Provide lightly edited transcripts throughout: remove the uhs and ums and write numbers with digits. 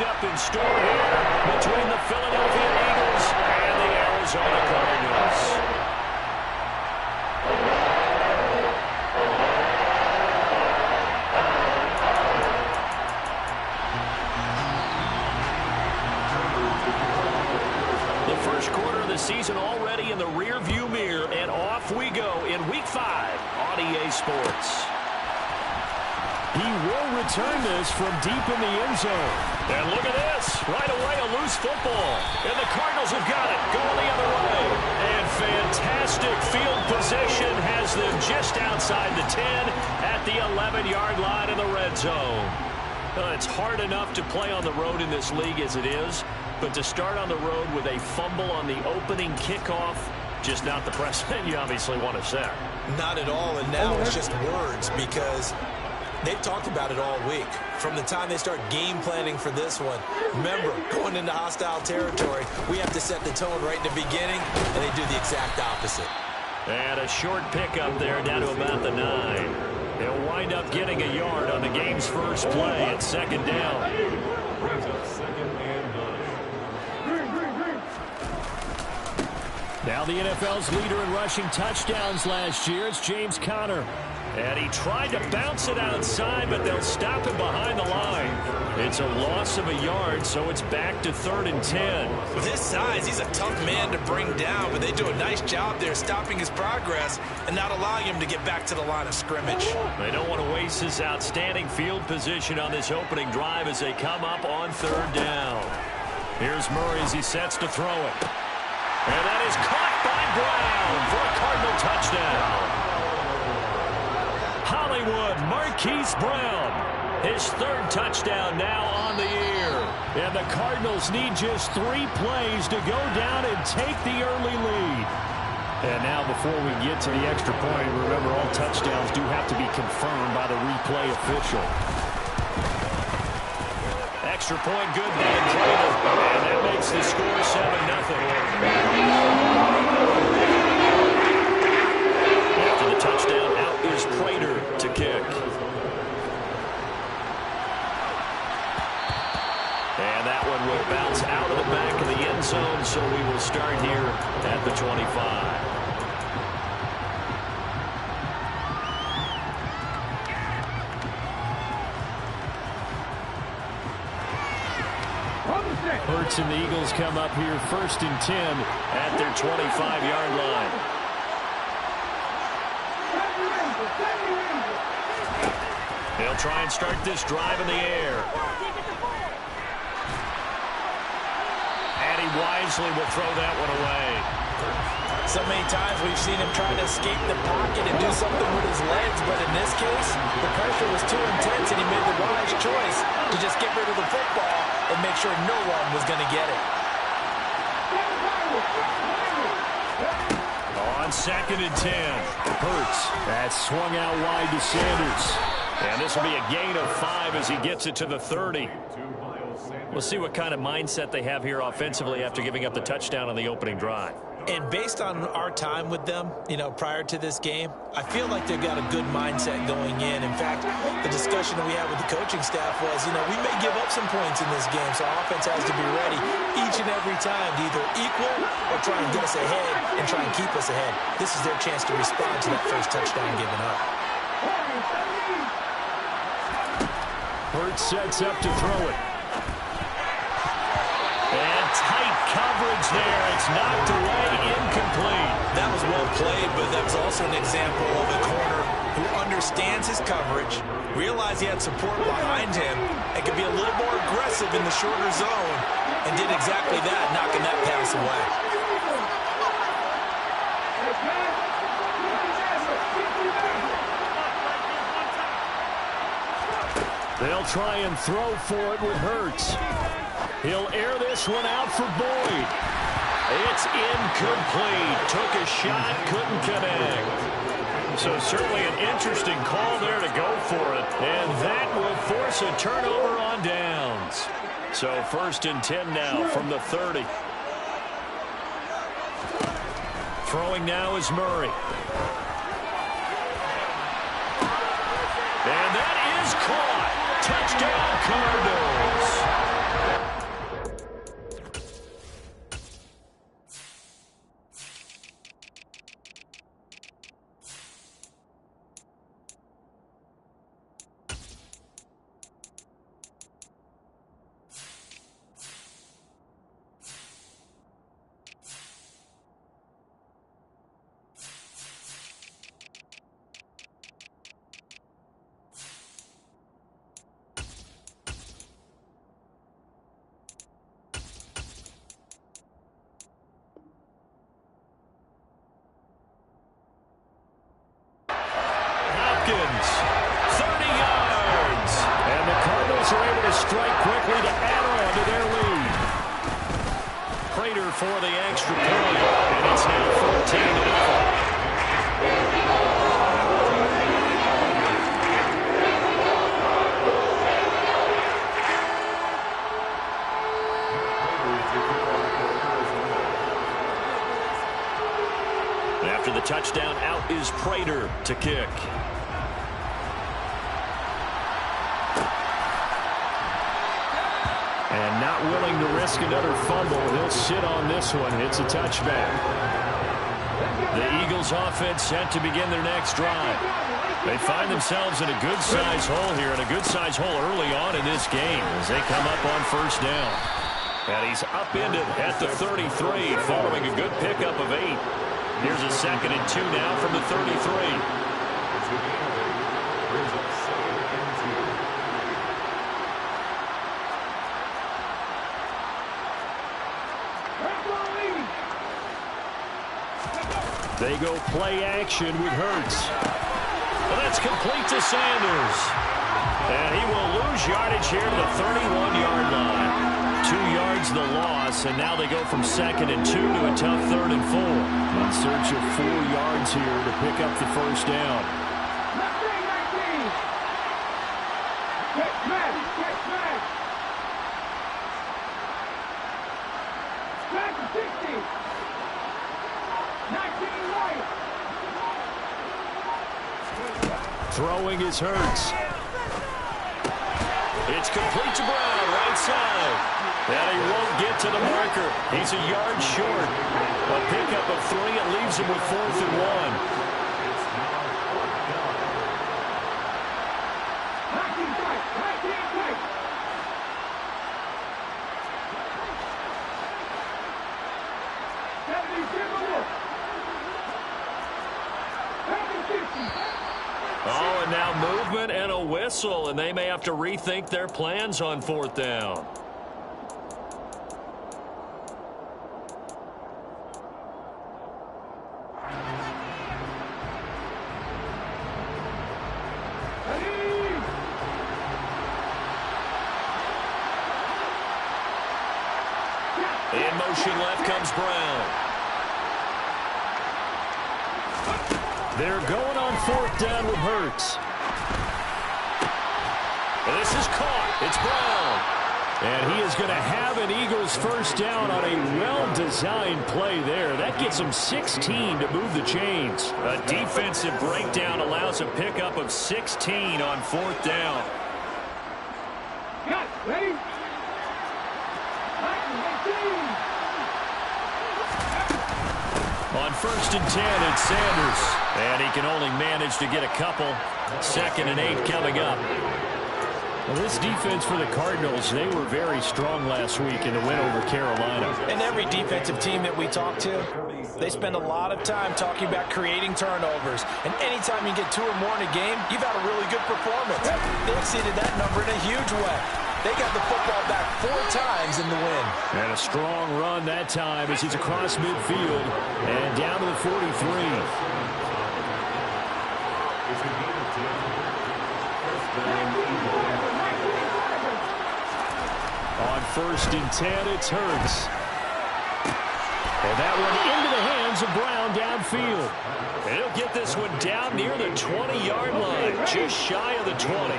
matchup in store here between the Philadelphia Eagles and the Arizona Cardinals. The first quarter of the season already in the rear-view mirror, and off we go in Week 5 on EA Sports. He will return this from deep in the end zone. And look at this. Right away, a loose football. And the Cardinals have got it. Going the other way. And fantastic field position has them just outside the 10 at the 11-yard line in the red zone. It's hard enough to play on the road in this league as it is, but to start on the road with a fumble on the opening kickoff, just not the precedent you obviously want to set. Not at all, and now it's just words because they've talked about it all week. From the time they start game planning for this one, remember, going into hostile territory, we have to set the tone right in the beginning, and they do the exact opposite. And a short pickup there down to about the 9. They'll wind up getting a yard on the game's first play at second down. Now the NFL's leader in rushing touchdowns last year is James Conner. And he tried to bounce it outside, but they'll stop him behind the line. It's a loss of a yard, so it's back to 3rd and 10. With his size, he's a tough man to bring down, but they do a nice job there stopping his progress and not allowing him to get back to the line of scrimmage. They don't want to waste this outstanding field position on this opening drive as they come up on 3rd down. Here's Murray as he sets to throw it. And that is caught by Brown for a Cardinal touchdown. Hollywood Marquise Brown, his 3rd touchdown now on the year. And the Cardinals need just 3 plays to go down and take the early lead. And now before we get to the extra point, remember all touchdowns do have to be confirmed by the replay official. Extra point good being traded, and that makes the score 7-0. After the touchdown, out is Prater to kick. And that one will bounce out of the back of the end zone, so we will start here at the 25. Hurts and the Eagles come up here 1st and 10 at their 25-yard line. They'll try and start this drive in the air. And he wisely will throw that one away. So many times we've seen him try to escape the pocket and do something with his legs, but in this case, the pressure was too intense and he made the wise choice to just get rid of the football and make sure no one was going to get it. On 2nd and 10, Hurts. That swung out wide to Sanders. And this will be a gain of 5 as he gets it to the 30. We'll see what kind of mindset they have here offensively after giving up the touchdown on the opening drive. And based on our time with them, prior to this game, I feel like they've got a good mindset going in. In fact, the discussion that we had with the coaching staff was, we may give up some points in this game, so our offense has to be ready each and every time to either equal or try and get us ahead and try and keep us ahead. This is their chance to respond to that first touchdown given up. Hurts sets up to throw it. And tight coverage there. It's knocked away, incomplete. That was well played, but that was also an example of a corner who understands his coverage, realized he had support behind him, and could be a little more aggressive in the shorter zone, and did exactly that, knocking that pass away. They'll try and throw for it with Hurts. He'll air this one out for Boyd. It's incomplete. Took a shot, couldn't connect. So certainly an interesting call there to go for it. And that will force a turnover on downs. So 1st and 10 now from the 30. Throwing now is Murray. And that is caught. Touchdown, Cardinals. for the extra point, and it's now 14-0. After the touchdown, out is Prater to kick. And not willing to risk another fumble. He'll sit on this one. It's a touchback. The Eagles offense set to begin their next drive. They find themselves in a good-sized hole here, and a good-sized hole early on in this game as they come up on first down. And he's upended at the 33 following a good pickup of 8. Here's a 2nd and 2 now from the 33. They go play action with Hurts. Well, that's complete to Sanders. And he will lose yardage here to the 31-yard line. 2 yards the loss, and now they go from 2nd and 2 to a tough 3rd and 4. In search of 4 yards here to pick up the first down. Throwing is Hurts. It's complete to Brown, right side. And he won't get to the marker. He's a yard short. A pickup of 3. It leaves him with 4th and 1. Oh, and now movement and a whistle, and they may have to rethink their plans on 4th down. In motion left comes Brown. They're going on 4th down with Hurts. And this is caught. It's Brown. And he is going to have an Eagles first down on a well-designed play there. That gets him 16 to move the chains. A defensive breakdown allows a pickup of 16 on 4th down. Ready? On 1st and 10, it's Sanders. And he can only manage to get a couple. 2nd and 8 coming up. Well, this defense for the Cardinals, they were very strong last week in the win over Carolina. And every defensive team that we talk to, they spend a lot of time talking about creating turnovers. And anytime you get 2 or more in a game, you've had a really good performance. They exceeded that number in a huge way. They got the football back 4 times in the win. And a strong run that time as he's across midfield and down to the 43. On 1st and 10, it's Hurts. And that one into the hands of Brown downfield. And he'll get this one down near the 20-yard line, just shy of the 20.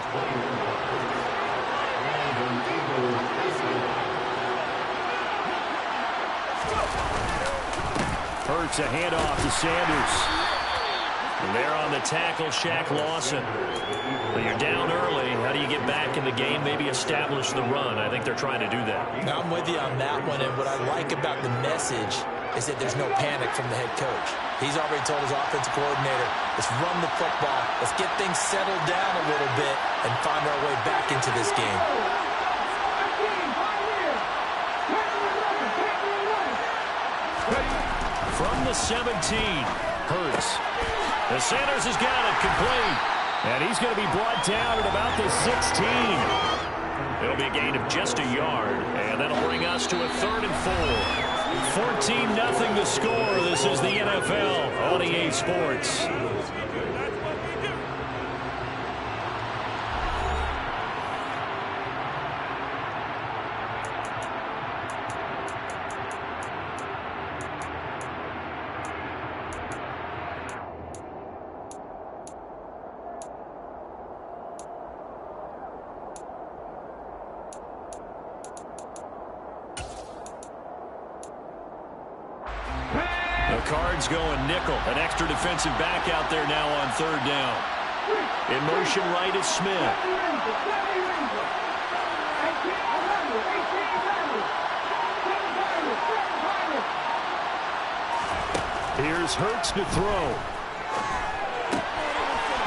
Hurts a handoff to Sanders. And there on the tackle, Shaq Lawson. When you're down early, how do you get back in the game, maybe establish the run? I think they're trying to do that. Now, I'm with you on that one, and what I like about the message is that there's no panic from the head coach. He's already told his offensive coordinator, let's run the football, let's get things settled down a little bit and find our way back into this game. From the 17, Hurts. The Sanders has got it complete. And he's going to be brought down at about the 16. It'll be a gain of just a yard, and that'll bring us to a 3rd and 4. 14-0 the score. This is the NFL on EA Sports. Cards going nickel. An extra defensive back out there now on third down. In motion right is Smith. Here's Hurts to throw.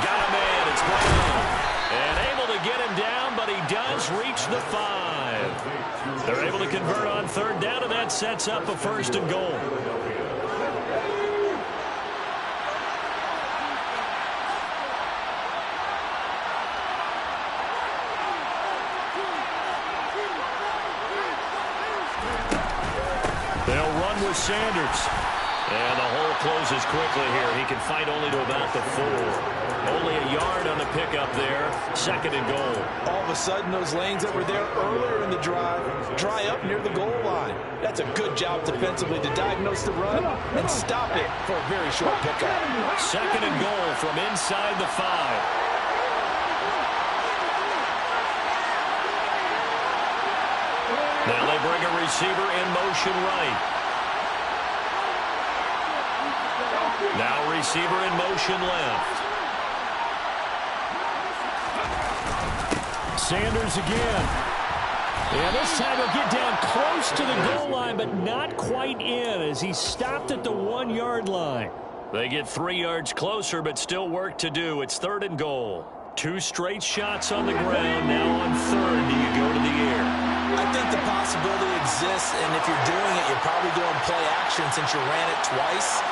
Got a man. It's Brown. And able to get him down, but he does reach the 5. They're able to convert on third down, and that sets up a first and goal. They'll run with Sanders. And the hole closes quickly here. He can fight only to about the 4. Only a yard on the pickup there. Second and goal. All of a sudden, those lanes that were there earlier in the drive dry up near the goal line. That's a good job defensively to diagnose the run and stop it for a very short pickup. Second and goal from inside the 5. Now they bring a receiver in motion right. Now receiver in motion left. Sanders again. And this time he'll get down close to the goal line, but not quite in as he stopped at the 1-yard line. They get 3 yards closer, but still work to do. It's third and goal. 2 straight shots on the ground. Now on third, do you go to the air? I think the possibility exists, and if you're doing it, you're probably doing play action since you ran it twice.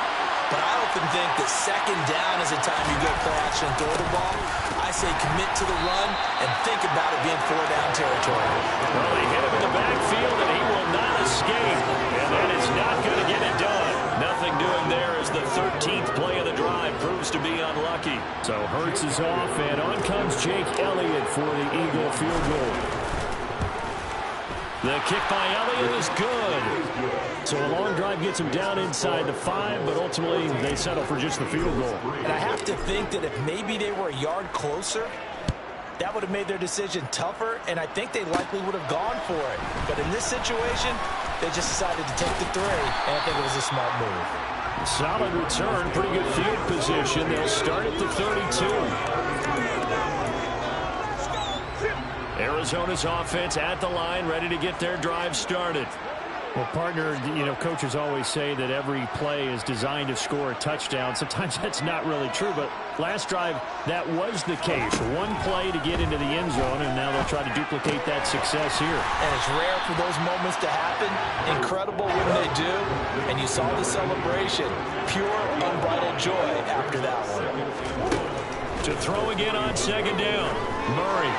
But I often think that second down is the time you go play action and throw the ball. I say commit to the run and think about it being 4-down territory. Well, they hit him in the backfield, and he will not escape. And that is not going to get it done. Nothing doing there as the 13th play of the drive proves to be unlucky. So Hurts is off, and on comes Jake Elliott for the Eagle field goal. The kick by Elliott is good. So a long drive gets him down inside the 5, but ultimately they settle for just the field goal. And I have to think that if maybe they were a yard closer, that would have made their decision tougher, and I think they likely would have gone for it. But in this situation, they just decided to take the 3, and I think it was a smart move. Solid return, pretty good field position. They'll start at the 32. Arizona's offense at the line, ready to get their drive started. Well, partner, coaches always say that every play is designed to score a touchdown. Sometimes that's not really true, but last drive, that was the case. One play to get into the end zone, and now they'll try to duplicate that success here. And it's rare for those moments to happen. Incredible when they do. And you saw the celebration. Pure, unbridled joy after that one. To throw again on second down. Murray.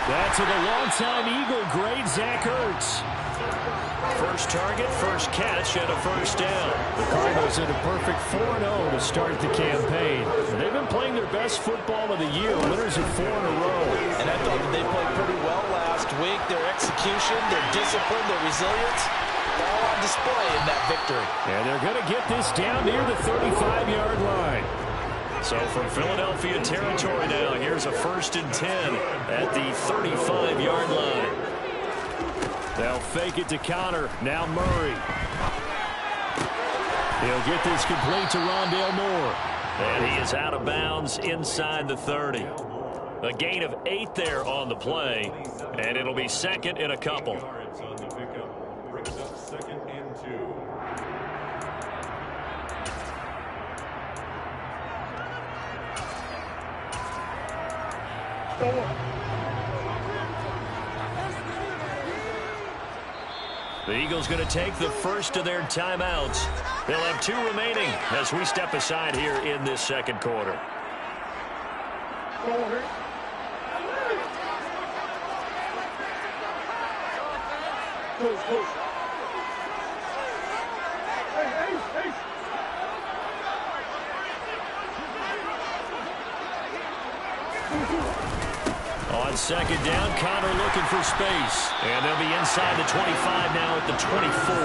That's to the longtime Eagle great Zach Ertz. First target, first catch, and a first down. The Cardinals in a perfect 4-0 to start the campaign. They've been playing their best football of the year, winners of 4 in a row. And I thought that they played pretty well last week. Their execution, their discipline, their resilience, all on display in that victory. And they're going to get this down near the 35-yard line. So from Philadelphia territory now, here's a 1st and 10 at the 35-yard line. They'll fake it to Connor. Now Murray. He'll get this complete to Rondale Moore. And he is out of bounds inside the 30. A gain of 8 there on the play. And it'll be second and a couple. The Eagles going to take the first of their timeouts. They'll have 2 remaining as we step aside here in this second quarter. On second down, Connor looking for space. And they'll be inside the 25 now at the 24.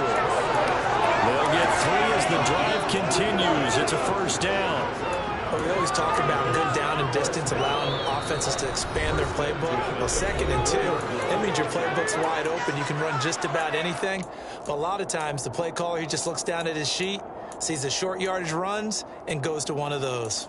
They'll get 3 as the drive continues. It's a first down. Well, we always talk about good down and distance, allowing offenses to expand their playbook. Well, 2nd and 2, that means your playbook's wide open. You can run just about anything. But a lot of times, the play caller, he just looks down at his sheet, sees the short yardage runs, and goes to one of those.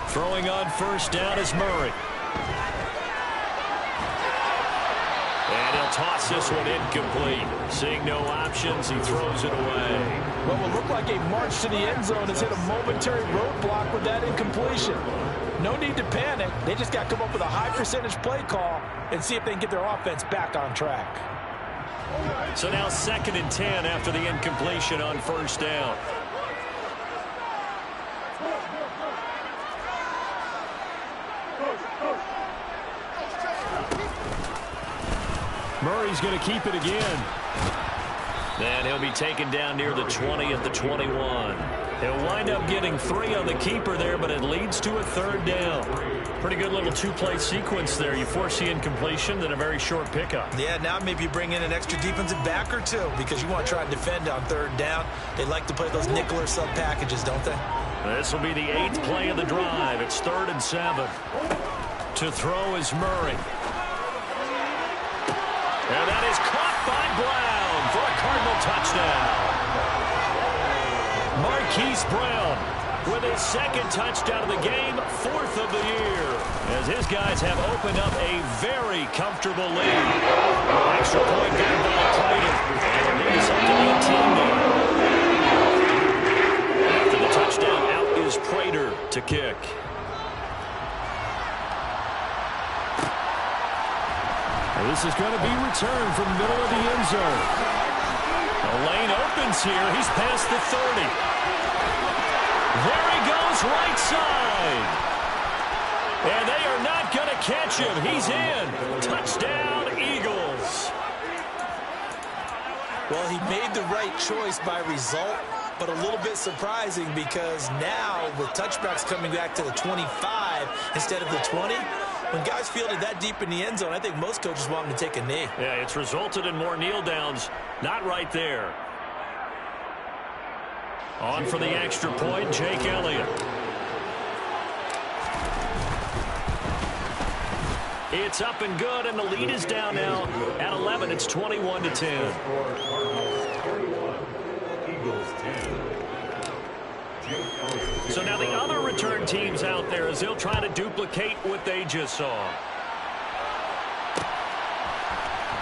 Throwing on first down is Murray. And he'll toss this one incomplete. Seeing no options, he throws it away. What will look like a march to the end zone has hit a momentary roadblock with that incompletion. No need to panic. They just got to come up with a high percentage play call and see if they can get their offense back on track. So now 2nd and 10 after the incompletion on first down. Murray's going to keep it again. And he'll be taken down near the 20 at the 21. He'll wind up getting 3 on the keeper there, but it leads to a 3rd down. Pretty good little 2-play sequence there. You force the incompletion, then a very short pickup. Yeah, now maybe you bring in an extra defensive back or two because you want to try and defend on 3rd down. They like to play those nickel or sub packages, don't they? This will be the 8th play of the drive. It's 3rd and 7. To throw is Murray. And that is caught by Brown for a Cardinal touchdown. Marquise Brown with his 2nd touchdown of the game, 4th of the year, as his guys have opened up a very comfortable lead. Extra point good by Prater. And the lead is up to 18 now. After the touchdown, out is Prater to kick. This is going to be returned from the middle of the end zone. The lane opens here. He's past the 30. There he goes, right side. And they are not going to catch him. He's in. Touchdown, Eagles. Well, he made the right choice by result, but a little bit surprising because now with touchbacks coming back to the 25 instead of the 20, when guys fielded that deep in the end zone, I think most coaches want them to take a knee. Yeah, it's resulted in more kneel downs. Not right there. On for the extra point, Jake Elliott. It's up and good, and the lead is down now at 11. It's 21-10. So now the other return teams out there as they'll try to duplicate what they just saw.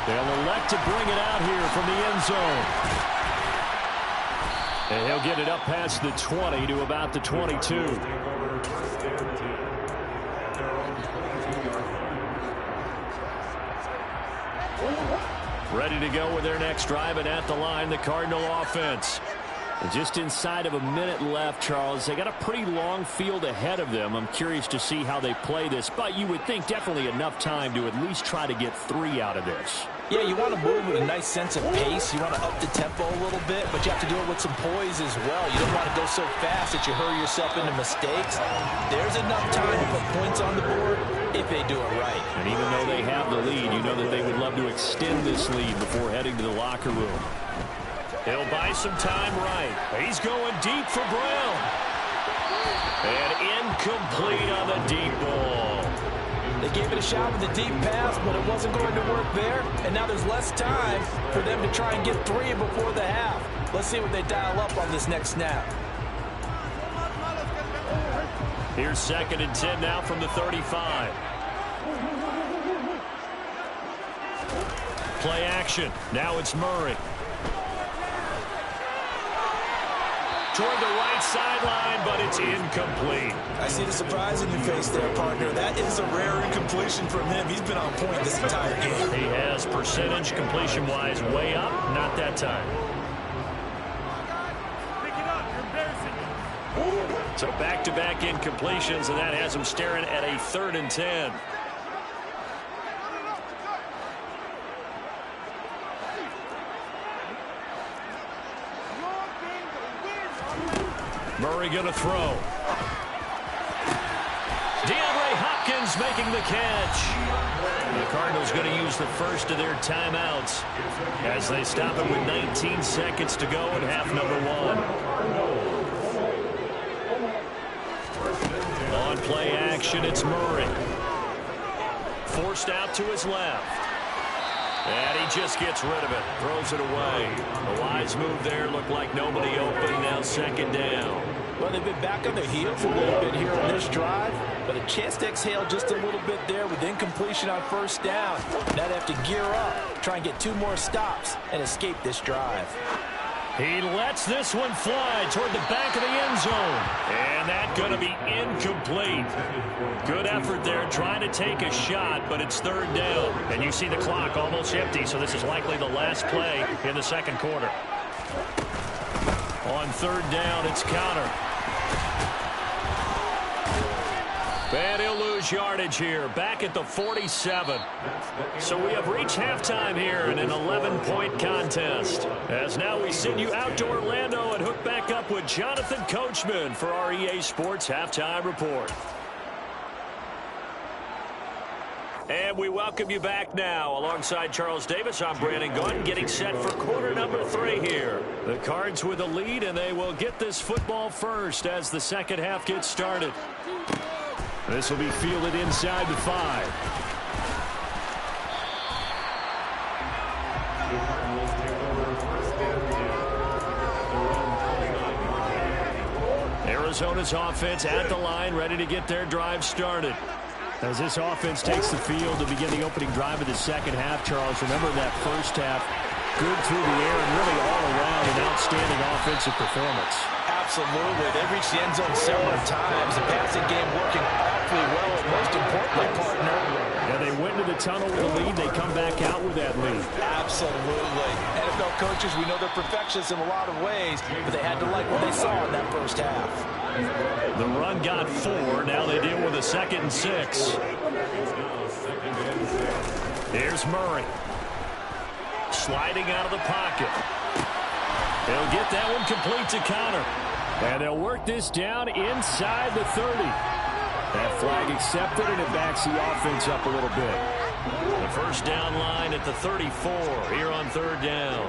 They'll elect to bring it out here from the end zone. And he'll get it up past the 20 to about the 22. Ready to go with their next drive, and at the line, the Cardinal offense. And just inside of a minute left, Charles. They got a pretty long field ahead of them. I'm curious to see how they play this, but you would think definitely enough time to at least try to get 3 out of this. Yeah, you want to move with a nice sense of pace. You want to up the tempo a little bit, but you have to do it with some poise as well. You don't want to go so fast that you hurry yourself into mistakes. There's enough time to put points on the board if they do it right. And even though they have the lead, you know that they would love to extend this lead before heading to the locker room. He'll buy some time right. He's going deep for Brown. And incomplete on the deep ball. They gave it a shot with a deep pass, but it wasn't going to work there. And now there's less time for them to try and get 3 before the half. Let's see what they dial up on this next snap. Here's 2nd and 10 now from the 35. Play action. Now it's Murray. Toward the right sideline, but it's incomplete. I see the surprise in your face there, partner. That is a rare incompletion from him. He's been on point this entire game. He has percentage completion-wise way up. Not that time. So back-to-back incompletions, and that has him staring at a 3rd and 10. Murray going to throw. Hopkins making the catch. The Cardinals going to use the first of their timeouts as they stop it with 19 seconds to go in half number 1. On play action, it's Murray. Forced out to his left. And he just gets rid of it. Throws it away. The wise move there. Looked like nobody open. Now second down. Well, they've been back on their heels a little bit here on this drive, but a chance to exhale just a little bit there with incompletion on first down. Now they have to gear up, try and get 2 more stops, and escape this drive. He lets this one fly toward the back of the end zone. And that's going to be incomplete. Good effort there trying to take a shot, but it's third down. And you see the clock almost empty, so this is likely the last play in the second quarter. On third down, it's Connor. And he'll lose yardage here, back at the 47. So we have reached halftime here in an 11-point contest. As now we send you out to Orlando and hook back up with Jonathan Coachman for our EA Sports Halftime Report. And we welcome you back now. Alongside Charles Davis, I'm Brandon Gunn, getting set for quarter number 3 here. The Cards with a lead, and they will get this football first as the second half gets started. This will be fielded inside the 5. Arizona's offense at the line, ready to get their drive started. As this offense takes the field to begin the opening drive of the second half, Charles, remember that first half, good through the air and really all around an outstanding offensive performance. Absolutely. They reached the end zone several times. The passing game working awfully well, and most importantly, partner. Yeah, they went to the tunnel with a lead. They come back out with that lead. Absolutely. NFL coaches, we know they're perfectionists in a lot of ways, but they had to like what they saw in that first half. The run got 4. Now they deal with a 2nd and 6. Here's Murray. Sliding out of the pocket. They'll get that one complete to Connor. And they'll work this down inside the 30. That flag accepted, and it backs the offense up a little bit. The first down line at the 34 here on third down.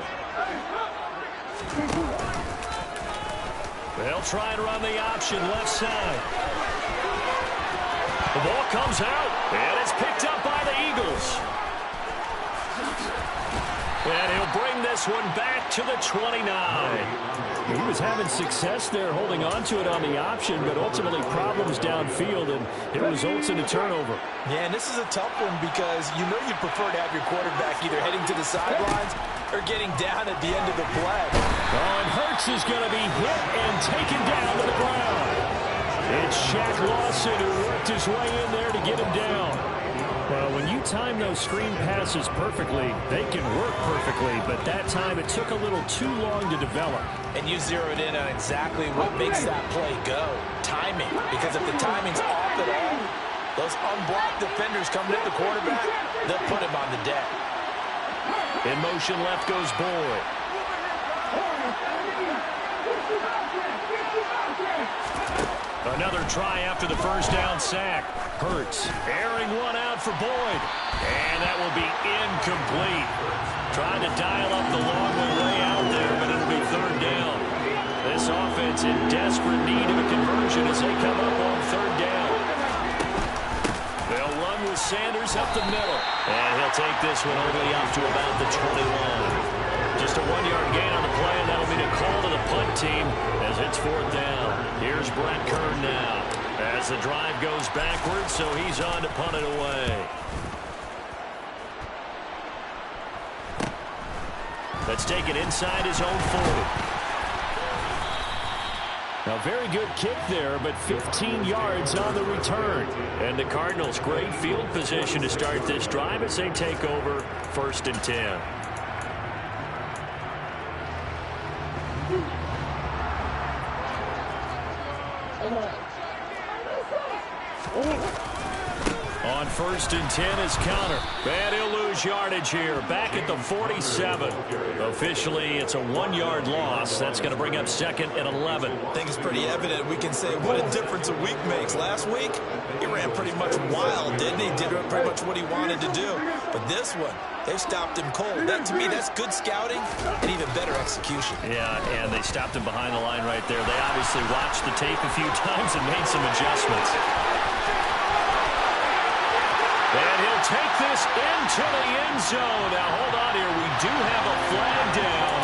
They'll try and run the option left side. The ball comes out, and it's picked up by the Eagles. And he'll bring this one back to the 29. He was having success there holding on to it on the option, but ultimately problems downfield, and it results in a turnover. Yeah, and this is a tough one because you know you'd prefer to have your quarterback either heading to the sidelines or getting down at the end of the play. Oh, and Hurts is going to be hit and taken down to the ground. It's Shaq Lawson who worked his way in there to get him down. Well, when you time those screen passes perfectly, they can work perfectly, but that time it took a little too long to develop. And you zeroed in on exactly what makes that play go. Timing. Because if the timing's off at all, those unblocked defenders coming at the quarterback, they'll put him on the deck. In motion left goes Boyd. Another try after the first down sack. Hurts airing one out for Boyd. And that will be incomplete. Trying to dial up the long way out there, but it'll be third down. This offense in desperate need of a conversion as they come up on third down. They'll run with Sanders up the middle. And he'll take this one only up to about the 21. Just a 1-yard gain on the play, and that'll be a call to the punt team as it's fourth down. Here's Brett Kern now as the drive goes backwards, so he's on to punt it away. Let's take it inside his own 40. A very good kick there, but 15 yards on the return. And the Cardinals, great field position to start this drive as they take over 1st and 10. On first and 10 is counter. And he'll lose yardage here. Back at the 47. Officially, it's a 1-yard loss. That's going to bring up second and 11. I think it's pretty evident. We can say what a difference a week makes. Last week, he ran pretty much wild, didn't he? Did pretty much what he wanted to do. But this one, they stopped him cold. That, to me, that's good scouting and even better execution. Yeah, and they stopped him behind the line right there. They obviously watched the tape a few times and made some adjustments. And he'll take this into the end zone. Now, hold on here. We do have a flag down.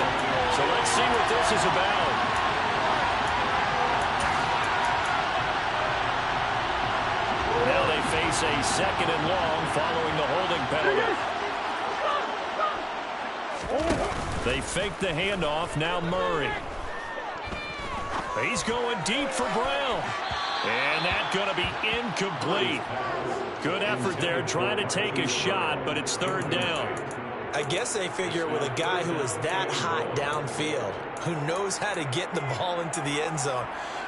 So let's see what this is about. Now they face a second and long following the holding penalty. They fake the handoff. Now Murray. He's going deep for Brown. And that's going to be incomplete. Good effort there trying to take a shot, but it's third down. I guess they figure with a guy who is that hot downfield, who knows how to get the ball into the end zone,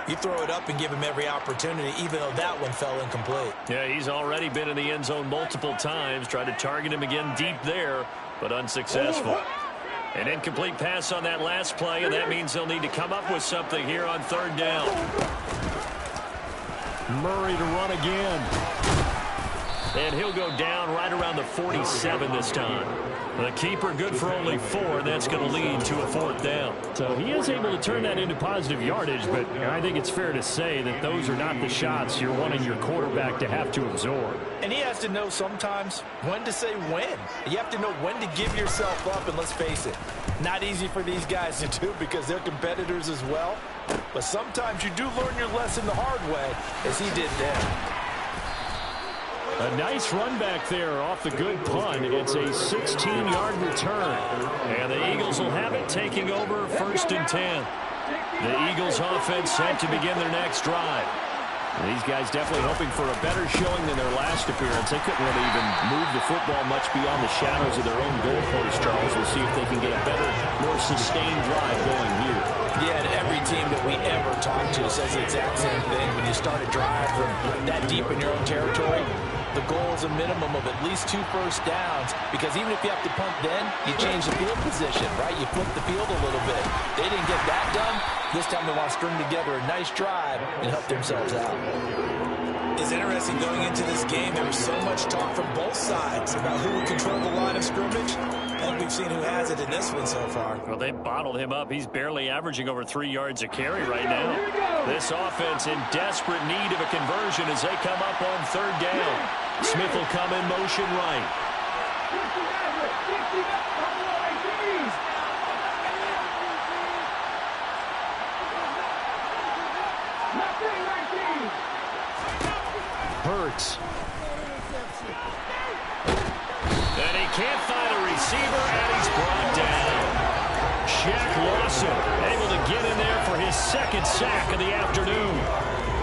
you throw it up and give him every opportunity, even though that one fell incomplete. Yeah, he's already been in the end zone multiple times. Tried to target him again deep there, but unsuccessful. An incomplete pass on that last play, and that means they'll need to come up with something here on third down. Murray to run again. And he'll go down right around the 47 this time. The keeper good for only 4. That's going to lead to a fourth down. So he is able to turn that into positive yardage, but I think it's fair to say that those are not the shots you're wanting your quarterback to have to absorb. And he has to know sometimes when to say when. You have to know when to give yourself up, and let's face it, not easy for these guys to do because they're competitors as well. But sometimes you do learn your lesson the hard way, as he did there. A nice run back there off the good punt. It's a 16-yard return. And the Eagles will have it, taking over first and 10. The Eagles offense set to begin their next drive. These guys definitely hoping for a better showing than their last appearance. They couldn't really even move the football much beyond the shadows of their own goalpost, Charles. We'll see if they can get a better, more sustained drive going here. Yeah, and every team that we ever talk to says the exact same thing. When you start a drive from that deep in your own territory, the goal is a minimum of at least 2 first downs, because even if you have to punt then, you change the field position, right? You flip the field a little bit. They didn't get that done. This time they want to string together a nice drive and help themselves out. It's interesting going into this game. There was so much talk from both sides about who would control the line of scrimmage, and we've seen who has it in this one so far. Well, they bottled him up. He's barely averaging over 3 yards a carry right now. This offense in desperate need of a conversion as they come up on third down. Smith will come in motion right. Hurts. And he can't find a receiver, and he's brought down. Shaq Lawson able to get in there for his second sack of the afternoon.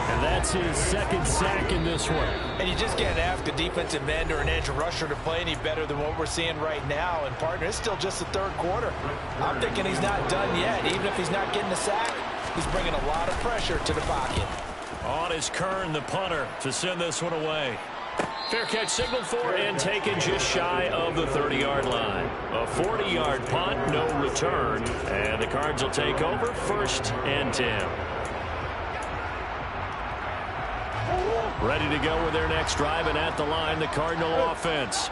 And that's his second sack in this one. And you just can't ask a defensive end or an edge rusher to play any better than what we're seeing right now. And, partner, it's still just the third quarter. I'm thinking he's not done yet. Even if he's not getting a sack, he's bringing a lot of pressure to the pocket. On is Kern, the punter, to send this one away. Fair catch signaled for and taken just shy of the 30-yard line. A 40-yard punt, no return. And the Cards will take over first and 10. Ready to go with their next drive, and at the line, the Cardinal offense.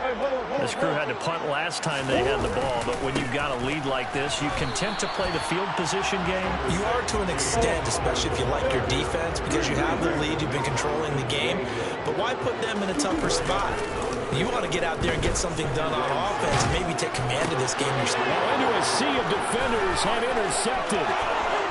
This crew had to punt last time they had the ball, but when you've got a lead like this, you content to play the field position game? You are to an extent, especially if you like your defense, because you have the lead, you've been controlling the game. But why put them in a tougher spot? You want to get out there and get something done on offense and maybe take command of this game yourself. Into a sea of defenders have intercepted.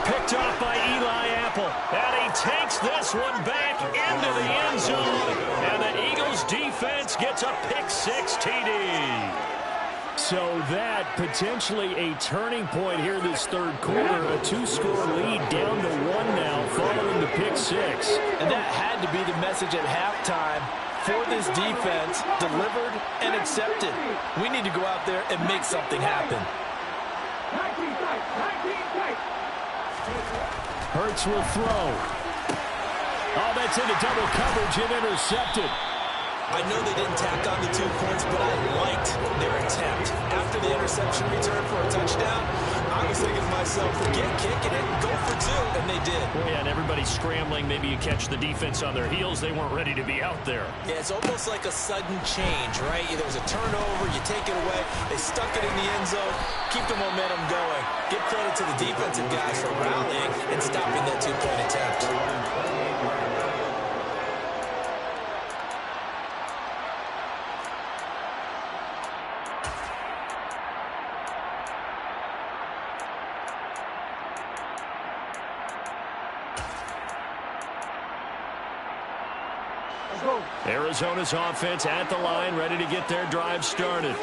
Picked off by Eli Apple. And he takes this one back into the end zone. And the Eagles defense gets a pick-6 TD. So that potentially a turning point here this third quarter. A 2-score lead down to 1 now following the pick-6. And that had to be the message at halftime for this defense, delivered and accepted. We need to go out there and make something happen. Hurts will throw. Oh, that's into double coverage and intercepted. I know they didn't tack on the 2 points, but I liked their attempt. After the interception return for a touchdown, I was thinking to myself, forget kicking it, go for 2, and they did. Well, yeah, and everybody's scrambling. Maybe you catch the defense on their heels. They weren't ready to be out there. Yeah, it's almost like a sudden change, right? There was a turnover, you take it away, they stuck it in the end zone, keep the momentum going. Give credit to the defensive guys for rallying and stopping that 2-point attempt. Arizona's offense at the line, ready to get their drive started.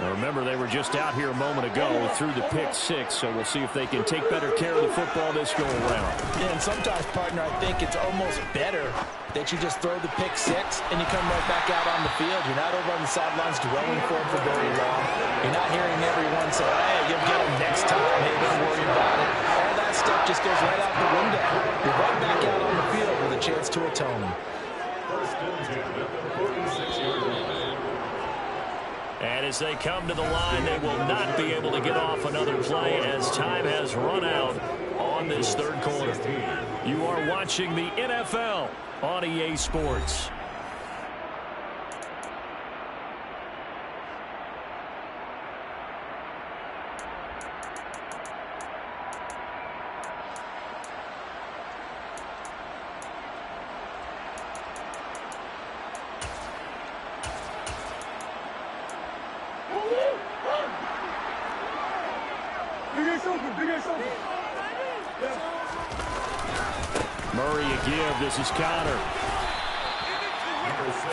Now remember, they were just out here a moment ago through the pick-6, so we'll see if they can take better care of the football this go-around. Yeah, and sometimes, partner, I think it's almost better that you just throw the pick-6 and you come right back out on the field. You're not over on the sidelines dwelling for it for very long. You're not hearing everyone say, hey, you'll get them next time. Hey, don't worry about it. All that stuff just goes right out the window. You're right back out on the field with a chance to atone. And as they come to the line, they will not be able to get off another play as time has run out on this third quarter. You are watching the NFL on EA Sports. Murray a give. This is Connor.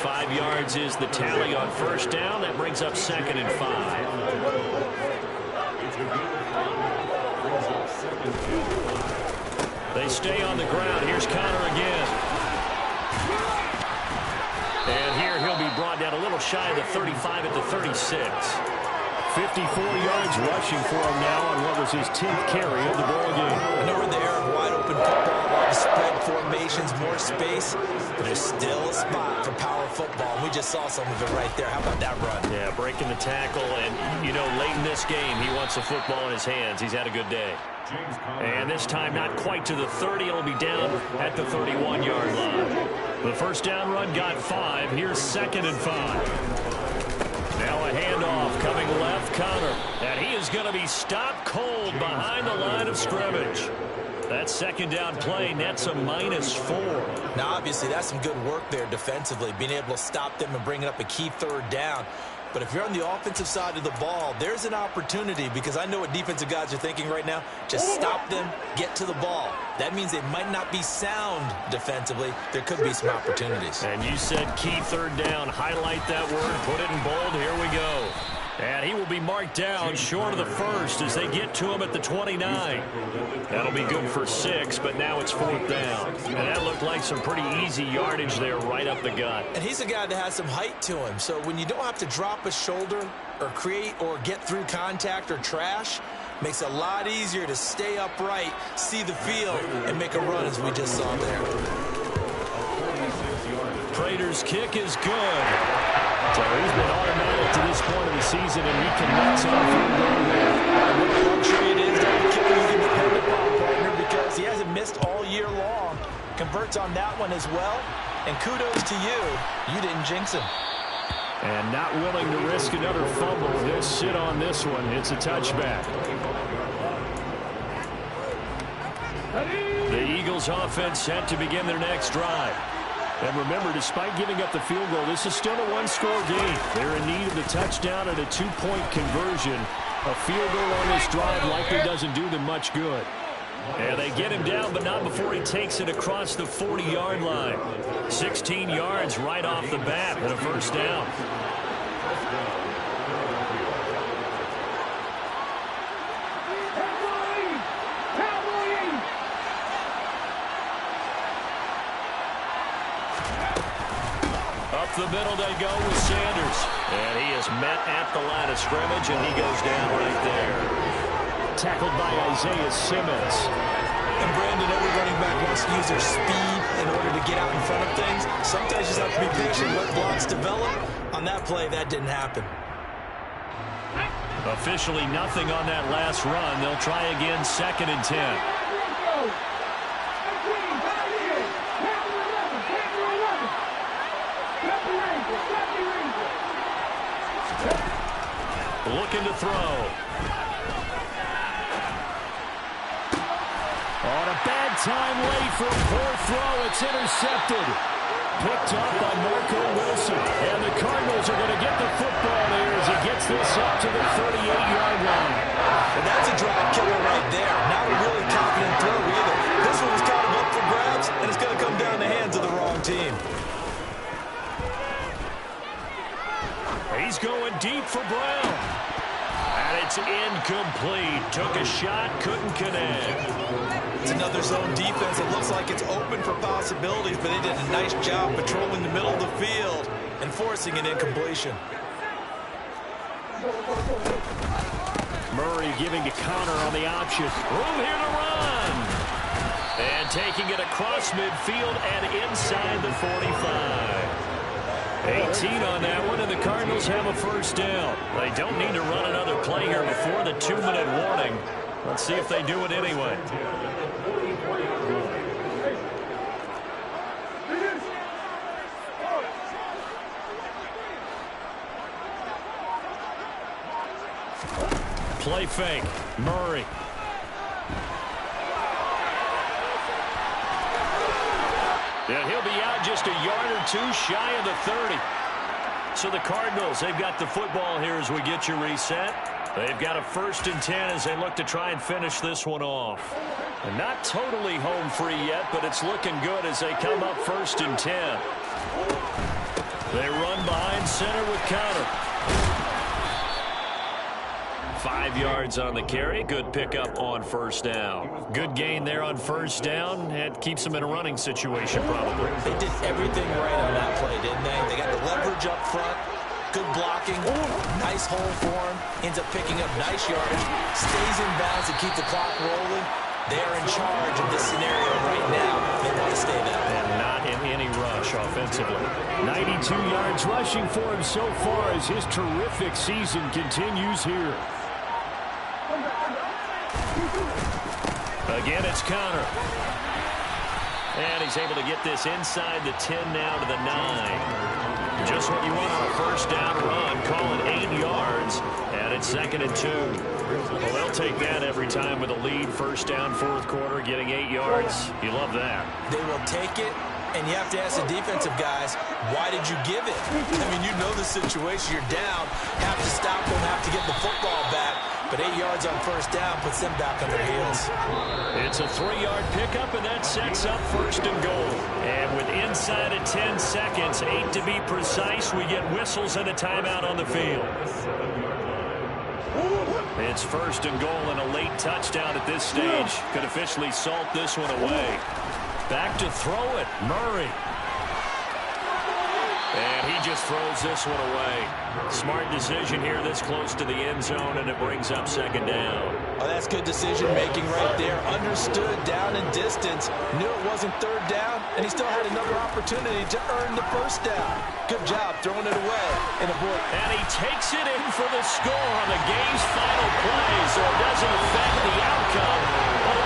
5 yards is the tally on first down. That brings up 2nd and 5. They stay on the ground. Here's Connor again. And here he'll be brought down a little shy of the 35 at the 36. 54 yards rushing for him now on what was his 10th carry of the ball game. I know we're in the era of wide open football, a lot of spread formations, more space, but there's still a spot for power football. We just saw some of it right there. How about that run? Yeah, breaking the tackle, and, you know, late in this game, he wants the football in his hands. He's had a good day. And this time, not quite to the 30. It'll be down at the 31-yard line. The first down run got 5. Here's 2nd and 5. Now a handoff coming left, Connor. And he is going to be stopped cold behind the line of scrimmage. That second down play nets a -4. Now, obviously, that's some good work there defensively, being able to stop them and bringing up a key third down. But if you're on the offensive side of the ball, there's an opportunity, because I know what defensive guys are thinking right now. Just stop them, get to the ball. That means they might not be sound defensively. There could be some opportunities. And you said key third down. Highlight that word. Put it in bold. Here we go. And he will be marked down short of the first as they get to him at the 29. That'll be good for 6, but now it's 4th down. And that looked like some pretty easy yardage there right up the gut. And he's a guy that has some height to him. So when you don't have to drop a shoulder or create or get through contact or trash, makes it a lot easier to stay upright, see the field, and make a run as we just saw there. Prater's kick is good. So he's been automatic to this point of the season, and he connects on the field goal there. What a luxury it is to have a kicker you can depend upon, partner, because he hasn't missed all year long. Converts on that one as well. And kudos to you. You didn't jinx him. And not willing to risk another fumble. He'll sit on this one. It's a touchback. The Eagles offense set to begin their next drive. And remember, despite giving up the field goal, this is still a one-score game. They're in need of the touchdown and a 2-point conversion. A field goal on this drive likely doesn't do them much good. And they get him down, but not before he takes it across the 40-yard line. 16 yards right off the bat and a first down. Up the middle they go with Sanders. And he is met at the line of scrimmage, and he goes down right there. Tackled by Isaiah Simmons. And Brandon, every running back wants to use their speed in order to get out in front of things. Sometimes you just have to be patient, let blocks develop. On that play, that didn't happen. Officially nothing on that last run. They'll try again, 2nd and 10. Looking to throw. On a bad time late for a poor throw. It's intercepted. Picked up by Marco Wilson. And the Cardinals are going to get the football here as he gets this up to the 38-yard line. And that's a drive killer right there. Not a really confident throw either. This one was kind of up for grabs, and it's going to come down the hands of the wrong team. He's going deep for Brown. And it's incomplete. Took a shot, couldn't connect. It's another zone defense. It looks like it's open for possibilities, but they did a nice job patrolling the middle of the field and forcing an incompletion. Murray giving to Connor on the option. Room here to run. And taking it across midfield and inside the 45. 18 on that one, and the Cardinals have a first down. They don't need to run another play here before the 2-minute warning. Let's see if they do it anyway. Play fake. Murray. And he'll be out just a yard or two shy of the 30. So the Cardinals, they've got the football here as we get you reset. They've got a 1st and 10 as they look to try and finish this one off. And not totally home free yet, but it's looking good as they come up 1st and 10. They run behind center with Connor. 5 yards on the carry. Good pickup on 1st down. Good gain there on 1st down. It keeps them in a running situation probably. They did everything right on that play, didn't they? They got the leverage up front. Good blocking. Nice hole for him. Ends up picking up nice yardage. Stays in bounds to keep the clock rolling. They are in charge of this scenario right now. They want to stay that way. And not in any rush offensively. 92 yards rushing for him so far as his terrific season continues here. Again, it's Connor. And he's able to get this inside the 10 now to the 9. Just what you want on a 1st down run. Call it 8 yards. And it's 2nd and 2. Well, they'll take that every time with a lead. 1st down, 4th quarter, getting 8 yards. You love that. They will take it. And you have to ask the defensive guys, why did you give it? I mean, you know the situation. You're down. Have to stop them. Have to get the football back. But 8 yards on 1st down puts them back on their heels. It's a 3-yard pickup, and that sets up 1st and goal. And with inside of 10 seconds, 8 to be precise, we get whistles and a timeout on the field. It's 1st and goal and a late touchdown at this stage. Could officially salt this one away. Back to throw it, Murray. And he just throws this one away. Smart decision here this close to the end zone, and it brings up 2nd down. Oh, that's good decision-making right there. Understood down and distance. Knew it wasn't 3rd down, and he still had another opportunity to earn the 1st down. Good job throwing it away. And he takes it in for the score on the game's final play, so it doesn't affect the outcome. But